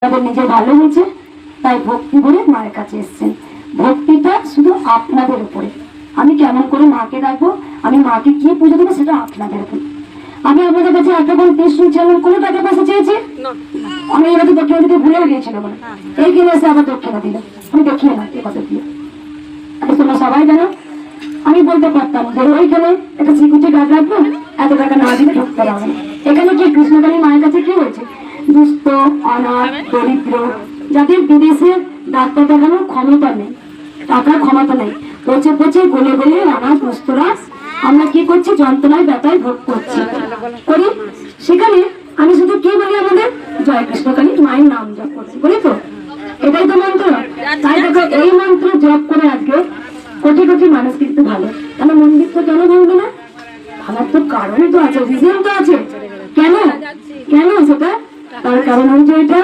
তাদের নিজের ভালো হয়েছে তাই ভক্তি ভরে মায়ের কাছে এসেছেন। ভক্তিটা শুধু আপনাদের উপরে। আমি কেমন করে মাকে ডাকবো, আমি মাকে কি পুজো দেবো, সেটা আপনাদের উপর। আমি আপনাদের কাছে একটা কোন কৃষ্ণ চ্যানেল কোনো টাকার পয়সা চেয়েছি? আমি এবার তো দক্ষিণা দিতে ভুলেও গিয়েছিল বলে এইখানে এসে আবার দক্ষিণা দিল। আমি দেখিয়ে না এই কথা দিয়ে তোমরা সবাই জানো। আমি বলতে পারতাম যে ওইখানে একটা সিকিউরিটি গার্ড রাখবো, এত টাকা না দিলে ঢুকতে পারবে না। এখানে কি কৃষ্ণকালী মায়ের কাছে কি হয়েছে? দুস্থ, অনাথ, দরিদ্র যাদের বিদেশে ডাক্তার দেখানোর ক্ষমতা নেই, টাকার ক্ষমতা নেই, পচে পচে গলে গলে অনাথ দুস্থরা আমরা কি করছি, যন্ত্রণায় ব্যথায় ভোগ করছি করি। সেখানে আমি শুধু কি বলি, আমাদের জয় কৃষ্ণকালী মায়ের নাম জপ করছি, বলি তো এটাই তো মন্ত্র। তাই দেখো এই মন্ত্র জপ করে আজকে কোটি কোটি মানুষ কিন্তু ভালো। তাহলে মন্দির তো কেন ভাঙবে না? ভাঙার তো কারণ তো আছে, রিজন তো আছে। কেন কেন সেটা? তার কারণ হচ্ছে এটা